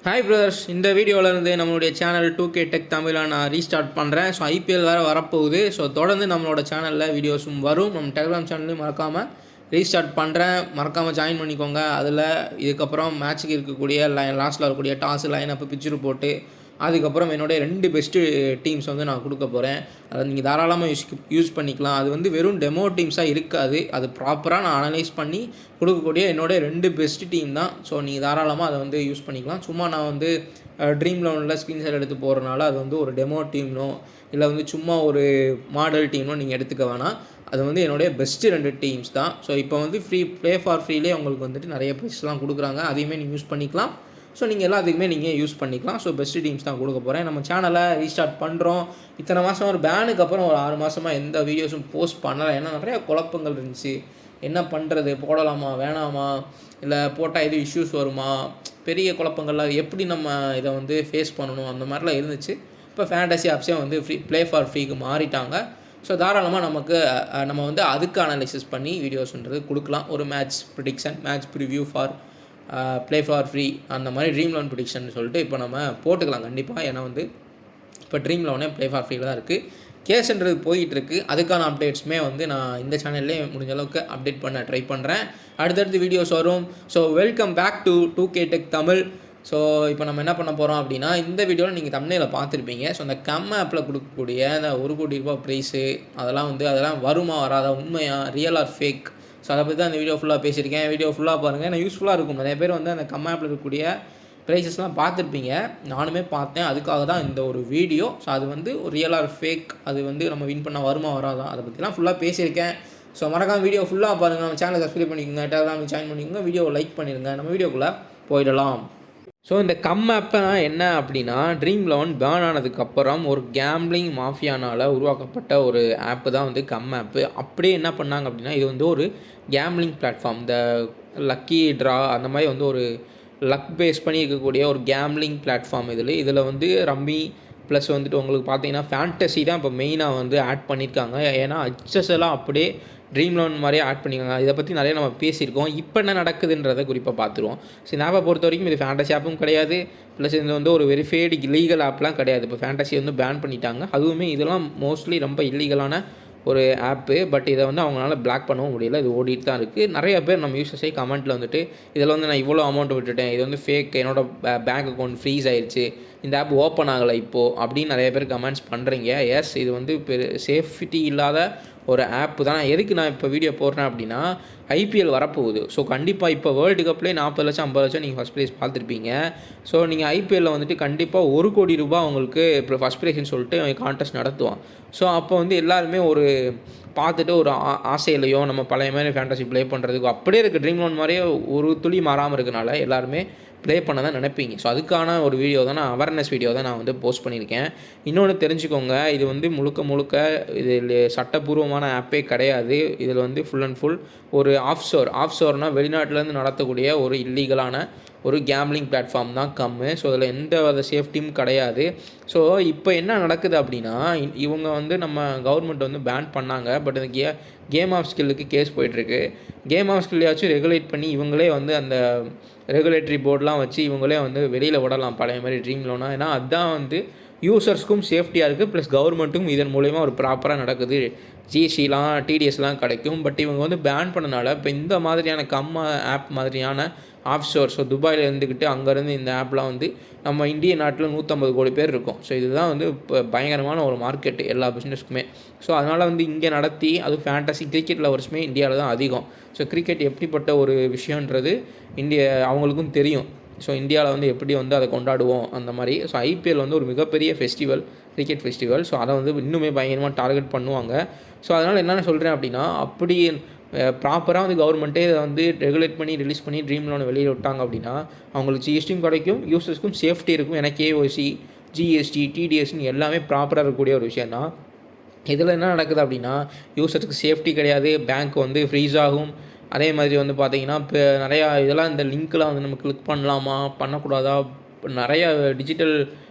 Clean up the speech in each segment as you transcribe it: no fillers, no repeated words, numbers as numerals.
Hi brothers, இந்த வீடியோவிலேருந்து நம்மளுடைய channel 2K tech தமிழை நான் ரீஸ்டார்ட் பண்ணுறேன். ஸோ ஐபிஎல் வேறு வரப்போகுது. ஸோ தொடர்ந்து நம்மளோட சேனலில் வீடியோஸும் வரும். நம்ம டெலிகிராம் சேனல்லையும் மறக்காமல் ரீஸ்டார்ட் பண்ணுறேன். மறக்காமல் ஜாயின் பண்ணிக்கோங்க. அதில் இதுக்கப்புறம் மேட்ச்சுக்கு இருக்கக்கூடிய லாஸ்ட்டில் வரக்கூடிய டாஸ் லைன் அப்போ பிச்சு போட்டு அதுக்கப்புறம் என்னுடைய 2 பெஸ்ட்டு டீம்ஸ் வந்து நான் கொடுக்க போகிறேன். அதை நீங்கள் தாராளமாக யூஸ் பண்ணிக்கலாம். அது வந்து வெறும் டெமோ டீம்ஸாக இருக்காது. அது ப்ராப்பராக நான் அனலைஸ் பண்ணி கொடுக்கக்கூடிய என்னோடய 2 பெஸ்ட்டு டீம் தான். ஸோ நீங்கள் தாராளமாக அதை வந்து யூஸ் பண்ணிக்கலாம். சும்மா நான் வந்து ட்ரீம் லெவனில் ஸ்க்ரீன்ஷாட் எடுத்து போகிறனால அது வந்து ஒரு டெமோ டீம்னோ இல்லை வந்து சும்மா ஒரு மாடல் டீம்னோ நீங்கள் எடுத்துக்க வேணாம். அது வந்து என்னுடைய பெஸ்ட்டு 2 டீம்ஸ் தான். ஸோ இப்போ வந்து ப்ளே ஃபார் ஃப்ரீலே உங்களுக்கு வந்துட்டு நிறைய ப்ரைஸ்லாம் கொடுக்குறாங்க. அதையுமே நீங்கள் யூஸ் பண்ணிக்கலாம். ஸோ நீங்கள் எல்லாத்துக்குமே நீங்கள் யூஸ் பண்ணிக்கலாம். ஸோ பெஸ்ட்டு டீம்ஸ் தான் கொடுக்க போகிறேன். நம்ம சேனலை ரீஸ்டார்ட் பண்ணுறோம். இத்தனை மாதம் ஒரு பேனுக்கு அப்புறம் ஒரு 6 மாதமாக எந்த வீடியோஸும் போஸ்ட் பண்ணலை. ஏன்னா நிறையா குழப்பங்கள் இருந்துச்சு. என்ன பண்ணுறது, போடலாமா வேணாமா, இல்லை போட்டால் எதுவும் இஷ்யூஸ் வருமா, பெரிய குழப்பங்கள்லாம் எப்படி நம்ம இதை வந்து ஃபேஸ் பண்ணணும், அந்த மாதிரிலாம் இருந்துச்சு. இப்போ ஃபேண்டசி ஆப்ஸே வந்து ப்ளே ஃபார் ஃப்ரீக்கு மாறிட்டாங்க. ஸோ தாராளமாக நம்ம வந்து அதுக்கு அனலைசிஸ் பண்ணி வீடியோஸ்ன்றது கொடுக்கலாம். ஒரு match prediction, match preview for play for free, அந்த மாதிரி ட்ரீம் லெவன் ப்ரிடிக்ஷன் சொல்லிட்டு இப்போ நம்ம போட்டுக்கலாம் கண்டிப்பாக. ஏன்னா வந்து இப்போ ட்ரீம் லெவனே ப்ளே ஃபார் ஃப்ரீயில் தான் இருக்குது. கேஸ்ன்றது போயிட்டுருக்கு. அதுக்கான அப்டேட்ஸுமே வந்து நான் இந்த சேனல்லே முடிஞ்ச அளவுக்கு அப்டேட் பண்ண ட்ரை பண்ணுறேன். அடுத்தடுத்து வீடியோஸ் வரும். So welcome back to 2K tech Tamil. So இப்போ நம்ம என்ன பண்ண போகிறோம் அப்படின்னா, இந்த வீடியோவில் நீங்கள் தம்ப்நெயிலில் பார்த்துருப்பீங்க. ஸோ அந்த ஆப்பில் கொடுக்கக்கூடிய அந்த ₹1 கோடி ப்ரைஸு அதெல்லாம் வருமா வராதா, உண்மையா, ரியல் ஆர் ஃபேக், ஸோ அதை பற்றி தான் இந்த வீடியோ ஃபுல்லாக பேசியிருக்கேன். வீடியோ ஃபுல்லாக பாருங்கள். ஏன்னா யூஸ்ஃபுல்லாக இருக்கும். நிறைய பேர் வந்து அந்த ஆப்பில் இருக்கக்கூடிய ப்ரைஸஸ்லாம் பார்த்துருப்பீங்க. நானுமே பார்த்தேன். அதுக்காக தான் இந்த ஒரு வீடியோ. ஸோ அது வந்து ஒரு ரியல் ஆர் ஃபேக், அது வந்து நம்ம வின் பண்ணால் வருமா வராதா, அதை பற்றிலாம் ஃபுல்லாக பேசியிருக்கேன். ஸோ மறக்காம வீடியோ ஃபுல்லாக பாருங்கள். நம்ம சேனலை சப்ஸ்கிரைப் பண்ணிக்கோங்க, டெலிகிராம் ஜாயின் பண்ணிக்கோங்க, வீடியோவை லைக் பண்ணிடுங்க. நம்ம வீடியோக்குள்ளே போயிடலாம். ஸோ இந்த ஆப்னா என்ன அப்படின்னா, ட்ரீம் லெவன் பேன் ஆனதுக்கப்புறம் ஒரு கேம்பிளிங் மாஃபியானால் உருவாக்கப்பட்ட ஒரு ஆப்பு தான் வந்து ஆப்பு. அப்படியே என்ன பண்ணாங்க அப்படின்னா, இது வந்து ஒரு கேம்பிளிங் பிளாட்ஃபார்ம். இந்த லக்கி ட்ரா அந்த மாதிரி வந்து ஒரு லக் பேஸ் பண்ணி இருக்கக்கூடிய ஒரு கேம்பிளிங் பிளாட்ஃபார்ம். இதில் வந்து ரம்மி ப்ளஸ் வந்துட்டு உங்களுக்கு பார்த்தீங்கன்னா ஃபேண்டசி தான் இப்போ மெயினாக வந்து ஆட் பண்ணியிருக்காங்க. ஏன்னா எல்லாம் அப்படியே ட்ரீம் லெவன் மாதிரியே ஆட் பண்ணிக்கோங்க. இதை பற்றி நிறைய நம்ம பேசியிருக்கோம். இப்போ என்ன நடக்குதுன்றதை குறிப்பாக பார்த்துருவோம். ஸோ இந்த ஆப்பை பொறுத்த வரைக்கும் இது ஃபேண்டசி ஆப்பும் கிடையாது, ப்ளஸ் இது வந்து ஒரு வெரிஃபைடு லீகல் ஆப்லாம் கிடையாது. இப்போ ஃபேண்டசி வந்து பேன் பண்ணிட்டாங்க. அதுவுமே இதெல்லாம் மோஸ்ட்லி ரொம்ப இல்லீகலான ஒரு ஆப்பு. பட் இதை வந்து அவங்களால பிளாக் பண்ணவும் முடியல. இது ஓடிட்டு தான் இருக்குது. நிறைய பேர் நம்ம யூஸர்ஸே கமெண்ட்டில் வந்துட்டு இதில் வந்து நான் இவ்வளோ அமௌண்ட் விட்டுட்டேன், இது வந்து ஃபேக், என்னோடய பேங்க் அக்கௌண்ட் ஃப்ரீஸ் ஆயிடுச்சு, இந்த ஆப் ஓப்பன் ஆகலை இப்போது அப்படின்னு நிறைய பேர் கமெண்ட்ஸ் பண்ணுறீங்க. எஸ், இது வந்து சேஃப்டி இல்லாத ஒரு ஆப்பு தான். எதுக்கு நான் இப்போ வீடியோ போடுறேன் அப்படின்னா, ஐபிஎல் வரப்போகுது. ஸோ கண்டிப்பாக இப்போ வேர்ல்டு கப்லேயே 40 லட்சம் 50 லட்சம் நீங்கள் ஃபஸ்ட் ப்ரைஸ் பார்த்துருப்பீங்க. ஸோ நீங்கள் ஐபிஎல்லில் வந்துட்டு கண்டிப்பாக ₹1 கோடி உங்களுக்கு இப்போ ஃபஸ்ட் ப்ரைஸ்ன்னு சொல்லிட்டு கான்டெஸ்ட் நடத்துவான். ஸோ அப்போ வந்து எல்லாருமே ஒரு பார்த்துட்டு ஒரு ஆசையிலையோ நம்ம பழைய மாதிரி ஃபேண்டசி ப்ளே பண்ணுறதுக்கு அப்படியே இருக்குது. ட்ரீம் லெவன் மாதிரியே ஒரு துளி மாறாமல் இருக்கனால எல்லாருமே ப்ளே பண்ண தான் நினைப்பீங்க. ஸோ அதுக்கான ஒரு வீடியோ தான் நான் அவேர்னஸ் வீடியோ தான் நான் வந்து போஸ்ட் பண்ணியிருக்கேன். இன்னொன்று தெரிஞ்சுக்கோங்க, இது வந்து முழுக்க இதில் சட்டப்பூர்வமான ஆப்பே கிடையாது. இதில் வந்து ஃபுல் அண்ட் ஃபுல் ஒரு ஆஃப்ஷோர்னால் வெளிநாட்டிலேருந்து நடத்தக்கூடிய ஒரு இல்லீகலான ஒரு கேம்பிளிங் பிளாட்ஃபார்ம் தான் ஸோ அதில் எந்த வித சேஃப்டியும் கிடையாது. ஸோ இப்போ என்ன நடக்குது அப்படின்னா, இவங்க வந்து நம்ம கவர்மெண்ட் வந்து பேன் பண்ணாங்க. பட் இந்த கேம் ஆஃப் ஸ்கில்லுக்கு கேஸ் போயிட்டுருக்கு. கேம் ஆஃப் ஸ்கில்லையாச்சும் ரெகுலேட் பண்ணி இவங்களே வந்து அந்த ரெகுலேட்டரி போர்டெலாம் வச்சு இவங்களே வந்து வெளியில் விடலாம் பழைய மாதிரி ட்ரீம் லோனா. ஏன்னா அதுதான் வந்து யூசர்ஸ்க்கும் சேஃப்டியாக இருக்குது, ப்ளஸ் கவர்மெண்ட்டுக்கும் இதன் மூலயமா ஒரு ப்ராப்பராக நடக்குது. ஜிஎஸ்டிலாம் டிடிஎஸ்லாம் கிடைக்கும். பட் இவங்க வந்து பேன் பண்ணனால இப்போ இந்த மாதிரியான ஆப் மாதிரியான ஆஃப்ஷோர், ஸோ துபாயில் இருந்துக்கிட்டு அங்கேருந்து இந்த ஆப்லாம் வந்து நம்ம இந்திய நாட்டில் 150 கோடி பேர் இருக்கும். ஸோ இதுதான் வந்து இப்போ பயங்கரமான ஒரு மார்க்கெட்டு எல்லா பிஸ்னஸ்க்குமே. ஸோ அதனால் வந்து இங்கே நடத்தி, அது ஃபேண்டசி கிரிக்கெட் லவர்ஸுமே இந்தியாவில் தான் அதிகம். ஸோ கிரிக்கெட் எப்படிப்பட்ட ஒரு விஷயன்றது அவங்களுக்கும் தெரியும். ஸோ இந்தியாவில் வந்து எப்படி வந்து அதை கொண்டாடுவோம் அந்த மாதிரி. ஸோ ஐபிஎல் வந்து ஒரு மிகப்பெரிய ஃபெஸ்டிவல், கிரிக்கெட் ஃபெஸ்டிவல். ஸோ அதை வந்து இன்னுமே பயங்கரமாக டார்கெட் பண்ணுவாங்க. ஸோ அதனால் என்னென்ன சொல்கிறேன் அப்படின்னா, அப்படி ப்ராப்பராக வந்து கவர்மெண்ட்டே இதை வந்து ரெகுலேட் பண்ணி ரிலீஸ் பண்ணி ட்ரீம் லோனை வெளியில் விட்டாங்க அப்படின்னா அவங்களுக்கு ஜிஎஸ்டியும் கிடைக்கும், யூசர்ஸ்க்கும் சேஃப்டி இருக்கும். ஏன்னா கேஒசி, ஜிஎஸ்டி, டிடிஎஸ்ன்னு எல்லாமே ப்ராப்பராக இருக்கக்கூடிய ஒரு விஷயம் தான். இதில் என்ன நடக்குது அப்படின்னா, யூசர்ஸ்க்கு சேஃப்டி கிடையாது, பேங்க் வந்து ஃப்ரீஸ் ஆகும். அதே மாதிரி வந்து பார்த்திங்கன்னா இப்போ நிறையா இதெல்லாம் இந்த லிங்க்கெலாம் வந்து நம்ம கிளிக் பண்ணலாமா பண்ணக்கூடாதா, நிறையா டிஜிட்டல்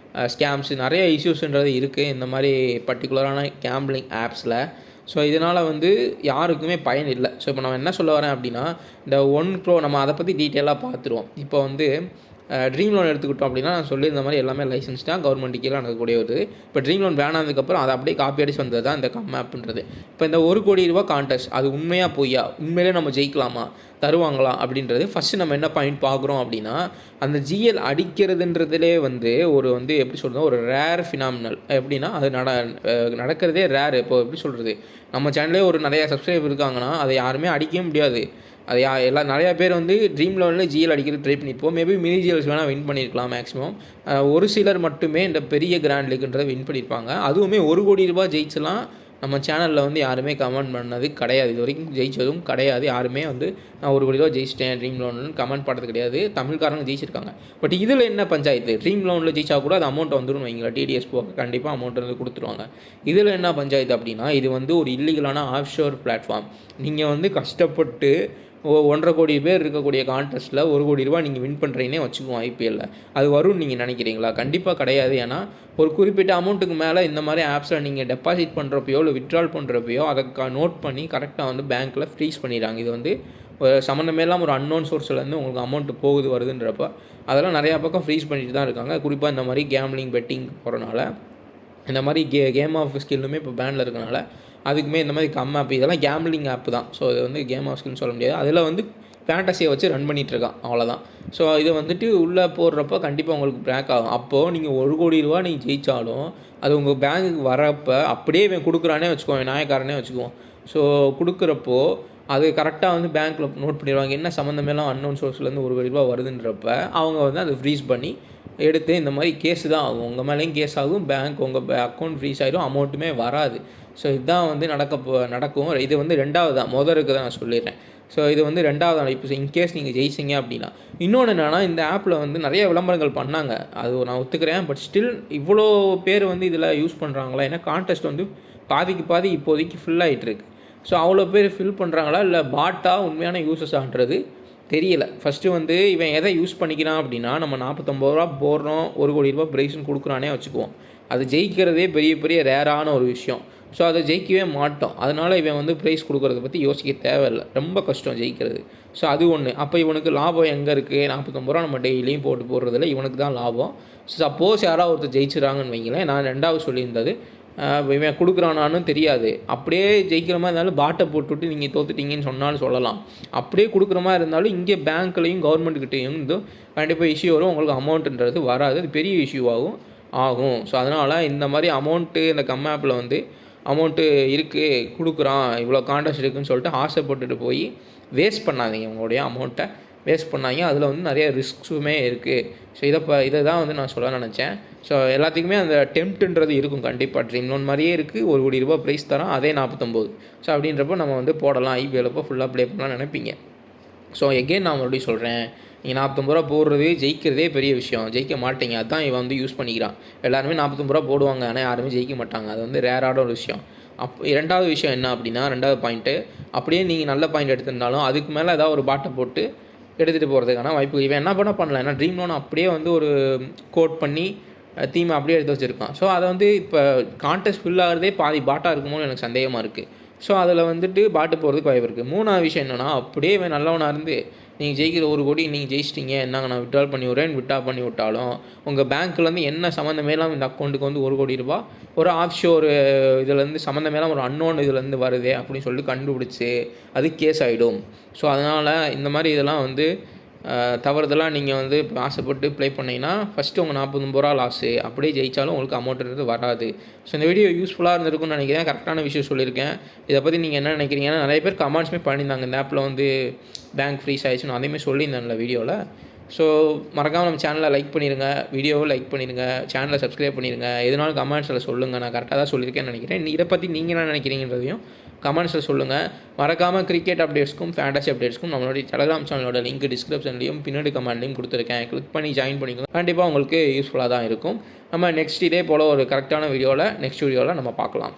ஸ்கேம்ஸ், நிறைய இஷ்யூஸ்ன்றது இருக்குது இந்த மாதிரி பர்டிகுலரான கேம்பிளிங் ஆப்ஸில். ஸோ இதனால் வந்து யாருக்குமே பயன் இல்லை. ஸோ இப்போ நான் என்ன சொல்ல வரேன் அப்படின்னா, இந்த 1 Pro நம்ம அதை பற்றி டீட்டெயிலாக பார்த்துருவோம். இப்போ வந்து ட்ரீம் லோன் எடுத்துக்கிட்டோம் அப்படின்னா நான் சொல்லியிருந்த மாதிரி எல்லாமே லைசன்ஸ் தான், கவர்மெண்ட் கீழே நடக்கக்கூடிய ஒரு இப்போ ட்ரீம் லோன் பேனானதுக்கப்புறம் அதை அப்படியே காப்பி அடிச்சு வந்தது தான் இந்த கம் ஆப்ன்றது. இப்போ இந்த 1 கோடி ரூபா கான்டெஸ்ட் அது உண்மையாக பொய்யா, உண்மையிலே நம்ம ஜெயிக்கலாமா, தருவாங்களா அப்படின்றது ஃபஸ்ட்டு நம்ம என்ன பாயிண்ட் பார்க்குறோம் அப்படின்னா, அந்த ஜிஎல் அடிக்கிறதுன்றதுலே எப்படி சொல்கிறது, ஒரு ரேர் ஃபினாமினல். எப்படின்னா அது நடக்கிறதே ரேர். இப்போ எப்படி சொல்கிறது, நம்ம சேனல்லே ஒரு நிறையா சப்ஸ்கிரைபர் இருக்காங்கன்னா அதை யாருமே அடிக்கவே முடியாது. அது நிறையா பேர் ட்ரீம் லெவலில் ஜிஎல் அடிக்கிறது ட்ரை பண்ணிப்போம். மேபி மினி ஜிஎல்ஸ் வேணால் வின் பண்ணியிருக்கலாம் மேக்ஸிமம். ஒரு சிலர் மட்டுமே இந்த பெரிய கிராண்ட் லீக்ன்றதை வின் பண்ணியிருப்பாங்க. அதுவுமே 1 கோடி ரூபா ஜெயிச்சலாம் நம்ம சேனலில் யாருமே கமெண்ட் பண்ணது கிடையாது. இது வரைக்கும் ஜெயிச்சதும் கிடையாது. யாருமே நான் 1 கோடி ரூபா ஜெயிச்சிட்டேன் ட்ரீம் லோன்னு கமெண்ட் பண்ணுறது கிடையாது. தமிழ்காரங்க ஜெயிச்சிருக்காங்க. பட் இதில் என்ன பஞ்சாயத்து, ட்ரீம் லோனில் ஜெயிச்சா கூட அது அமௌண்ட் வந்துடும் வைங்களா, டிடிஎஸ் போக கண்டிப்பாக அமௌண்ட் கொடுத்துருவாங்க. இதில் என்ன பஞ்சாயத்து அப்படின்னா, இது ஒரு இல்லீகலான ஆஃப்ஷோர் பிளாட்ஃபார்ம். நீங்கள் கஷ்டப்பட்டு 1.5 கோடி பேர் இருக்கக்கூடிய கான்டெஸ்ட்டில் 1 கோடி ரூபா நீங்கள் வின் பண்ணுறீங்கன்னே வச்சுக்குவோம் ஐபிஎல்லில். அது வரும்னு நீங்கள் நினைக்கிறீங்களா? கண்டிப்பாக கிடையாது. ஏன்னா ஒரு குறிப்பிட்ட அமௌண்ட்டுக்கு மேலே இந்த மாதிரி ஆப்ஸில் நீங்கள் டெபாசிட் பண்ணுறப்பையோ இல்லை வித்ட்ரால் பண்ணுறப்பையோ அதை நோட் பண்ணி கரெக்டாக பேங்க்கில் ஃப்ரீஸ் பண்ணிடுறாங்க. இது சம்மந்தமே இல்லாமல் ஒரு அன்னோன் சோர்ஸ்லேருந்து உங்களுக்கு அமௌண்ட்டு வருதுன்றப்ப அதெல்லாம் நிறையா பக்கம் ஃப்ரீஸ் பண்ணிட்டு தான் இருக்காங்க. குறிப்பாக இந்த மாதிரி கேம்லிங் பெட்டிங் போகிறனால, இந்த மாதிரி கேம் ஆஃப் ஸ்கில்லுமே இப்போ பேனில் இருக்கனால அதுக்குமே இந்த மாதிரி கம் ஆப் இதெல்லாம் கேம்பிளிங் ஆப் தான். ஸோ இது கேம் ஆஃப் ஸ்கில்னு சொல்ல முடியாது. அதில் ஃபேண்டஸியை வச்சு ரன் பண்ணிகிட்ருக்கான், அவ்வளோதான். ஸோ இது உள்ளே போடுறப்போ கண்டிப்பாக உங்களுக்கு பிரேக் ஆகும். அப்போது நீங்கள் 1 கோடி ரூபா நீங்கள் ஜெயித்தாலும் அது உங்கள் பேங்க்குக்கு வரப்போ அப்படியே இவன் கொடுக்குறானே வச்சுக்குவோம், நாயக்காரனே வச்சுக்குவோம். ஸோ கொடுக்குறப்போ அது கரெக்டாக பேங்க்கில் நோட் பண்ணிடுவாங்க. என்ன சம்மந்தமெல்லாம் அன்னோன் சோர்ஸ்லேருந்து 1 கோடி ரூபா வருதுன்றப்ப அவங்க அதை ஃப்ரீஸ் பண்ணி எடுத்து இந்த மாதிரி கேஸு தான் ஆகும். உங்கள் மேலேயும் கேஸ் ஆகும், பேங்க் உங்கள் அக்கௌண்ட் ஃப்ரீஸ் ஆகிடும், அமௌண்ட்டுமே வராது. ஸோ இதுதான் நடக்கும். இது 2வது தான், இருக்குது தான் நான் சொல்லிடுறேன். ஸோ இது 2வது தான். இப்போ இன்கேஸ் நீங்கள் ஜெயிச்சிங்க அப்படின்னா, இன்னொன்று என்னென்னா இந்த ஆப்பில் நிறைய விளம்பரங்கள் பண்ணாங்க, அது நான் ஒத்துக்கிறேன். பட் ஸ்டில் இவ்வளோ பேர் இதில் யூஸ் பண்ணுறாங்களா? ஏன்னா கான்டெஸ்ட் பாதிக்கு பாதி இப்போதைக்கு ஃபில் ஆகிட்டுருக்கு. ஸோ அவ்வளோ பேர் ஃபில் பண்ணுறாங்களா இல்லை பாட்டா உண்மையான யூசஸான்றது தெரியலை. ஃபஸ்ட்டு இவன் எதை யூஸ் பண்ணிக்கிறான் அப்படின்னா, நம்ம 49 ரூபா போடுறோம், 1 கோடி ரூபா ப்ரைஸ்ன்னு கொடுக்குறானே வச்சுக்குவோம். அது ஜெயிக்கிறதே பெரிய பெரிய ரேரான ஒரு விஷயம். ஸோ அதை ஜெயிக்கவே மாட்டோம். அதனால் இவன் ப்ரைஸ் கொடுக்குறத பற்றி யோசிக்க தேவையில்லை, ரொம்ப கஷ்டம் ஜெயிக்கிறது. ஸோ அது ஒன்று. அப்போ இவனுக்கு லாபம் எங்கே இருக்குது? 49 ரூபா நம்ம டெய்லியும் போடுறதில்ல, இவனுக்கு தான் லாபம். ஸோ சப்போஸ் யாராவது ஒருத்தர் ஜெயிச்சிடறாங்கன்னு வைங்களேன், நான் 2வது சொல்லியிருந்தது இவன் கொடுக்குறானான்னு தெரியாது. அப்படியே ஜெயிக்கிற மாதிரி இருந்தாலும் பாட்டை போட்டுவிட்டு நீங்கள் தோத்துட்டீங்கன்னு சொன்னாலும் சொல்லலாம். அப்படியே கொடுக்குற மாதிரி இருந்தாலும் இங்கே பேங்க்லேயும் கவர்மெண்ட்டுக்கிட்டேயும் கண்டிப்பாக இஷ்யூ வரும், உங்களுக்கு அமௌண்ட்டுன்றது வராது, அது பெரிய இஷ்யூவாகும் ஆகும். ஸோ அதனால் இந்த மாதிரி அமௌண்ட்டு இந்த கம் ஆப்பில் அமௌண்ட்டு இருக்குது, கொடுக்குறான், இவ்வளோ கான்டெஸ்ட் இருக்குதுன்னு சொல்லிட்டு ஆசைப்பட்டுட்டு போய் வேஸ்ட் பண்ணாதீங்க, உங்களுடைய அமௌண்ட்டை வேஸ்ட் பண்ணாங்க. அதில் நிறைய ரிஸ்க்ஸுமே இருக்குது. ஸோ இதை தான் நான் சொல்ல நினச்சேன். ஸோ எல்லாத்துக்குமே அந்த டெம்ப்ட்டுன்றது இருக்கும் கண்டிப்பாக. ட்ரீம் லோன் மாதிரியே இருக்குது, 1 கோடி ரூபா ப்ரைஸ் தரான், அதே 49. ஸோ அப்படின்றப்போ நம்ம போடலாம், ஐபிஎல்லப்போ ஃபுல்லாக ப்ளே பண்ணலாம் நினைப்பீங்க. ஸோ எகெயின் நான் மறுபடியும் சொல்கிறேன், நீங்கள் 49 ரூபா போடுறது ஜெயிக்கிறதே பெரிய விஷயம், ஜெயிக்க மாட்டீங்க. அதுதான் இவன் யூஸ் பண்ணிக்கிறான். எல்லாருமே 49 ரூபா போடுவாங்க, ஆனால் யாருமே ஜெயிக்க மாட்டாங்க. அது ரேரான ஒரு விஷயம். 2வது விஷயம் என்ன அப்படின்னா, 2வது பாயிண்ட்டு, அப்படியே நீங்கள் நல்ல பாயிண்ட் எடுத்திருந்தாலும் அதுக்கு மேலே ஏதாவது ஒரு பாட்டை போட்டு எடுத்துகிட்டு போகிறதுக்கான வாய்ப்பு இவன் என்ன பண்ணலாம். ஏன்னா ட்ரீம் லோன் அப்படியே ஒரு கோட் பண்ணி தீமை அப்படியே எடுத்து வச்சுருக்கான். ஸோ அதை இப்போ கான்டெஸ்ட் ஃபில் ஆகிறதே பாதி பாட்டாக இருக்குமோன்னு எனக்கு சந்தேகமாக இருக்குது. ஸோ அதில் பாட்டு போகிறதுக்கு வாய்ப்பு இருக்குது. 3வது விஷயம் என்னென்னா, அப்படியே இவன் நல்லவனாக இருந்து நீங்கள் ஜெயிக்கிற 1 கோடி நீங்கள் ஜெயிச்சிட்டிங்க, என்னங்க நான் விட்ரால் பண்ணி விட்றேன்னு பண்ணி விட்டாலும் உங்கள் பேங்க்லேருந்து என்ன சம்மந்தமேலாம் இந்த அக்கௌண்ட்டுக்கு 1 கோடி ரூபா ஒரு ஆஃப்ஷோர் இதுலேருந்து சம்மந்தமேலாம் ஒரு அன்னோன் இதுலேருந்து வருது அப்படின்னு சொல்லிட்டு கண்டுபிடிச்சி அது கேஸ் ஆகிடும். ஸோ அதனால் இந்த மாதிரி இதெல்லாம் தவறுதெல்லாம் நீங்கள் இப்போ ஆசைப்பட்டு ப்ளே பண்ணிங்கன்னா ஃபஸ்ட்டு உங்கள் 49 ரூபா லாஸு, அப்படியே ஜெயித்தாலும் உங்களுக்கு அமௌண்ட்டுன்றது வராது. ஸோ இந்த வீடியோ யூஸ்ஃபுல்லாக இருந்திருக்குன்னு நினைக்கிறேன், கரெக்டான விஷயம் சொல்லியிருக்கேன். இதை பற்றி நீங்கள் என்ன நினைக்கிறீங்கன்னா, நிறைய பேர் கமெண்ட்ஸுமே பண்ணியிருந்தாங்க, இந்த ஆப்பில் பேங்க் ஃப்ரீஸ் ஆகிடுச்சுன்னு அதையுமே சொல்லியிருந்தேன்ல வீடியோவில். ஸோ மறக்காமல் நம்ம சேனலை லைக் பண்ணிடுங்க, வீடியோவை லைக் பண்ணிடுங்க, சேனலை சப்ஸ்கிரைப் பண்ணிடுங்க. எதுனாலும் கமெண்ட்ஸில் சொல்லுங்கள், நான் கரெக்டாக தான் சொல்லியிருக்கேன்னு நினைக்கிறேன். இதை பற்றி நீங்கள் என்ன நினைக்கிறீங்கன்றதையும் கமெண்ட்ஸில் சொல்லுங்கள். மறக்காமல் கிரிக்கெட் அப்டேட்ஸ்க்கும் ஃபேண்டஸி அப்டேட்ஸ்க்கும் நம்மளுடைய டெலகிராம் சேனலோட லிங்க் டிஸ்கிரிப்ஷன்லையும் பின்னாடி கமெண்ட்லையும் கொடுத்துருக்கேன், கிளிக் பண்ணி ஜாயின் பண்ணிக்கோங்க. கண்டிப்பாக உங்களுக்கு யூஸ்ஃபுல்லாக தான் இருக்கும். நம்ம நெக்ஸ்ட் இதே போல் ஒரு கரெக்டான வீடியோவில் நெக்ஸ்ட் வீடியோவில் நம்ம பார்க்கலாம்.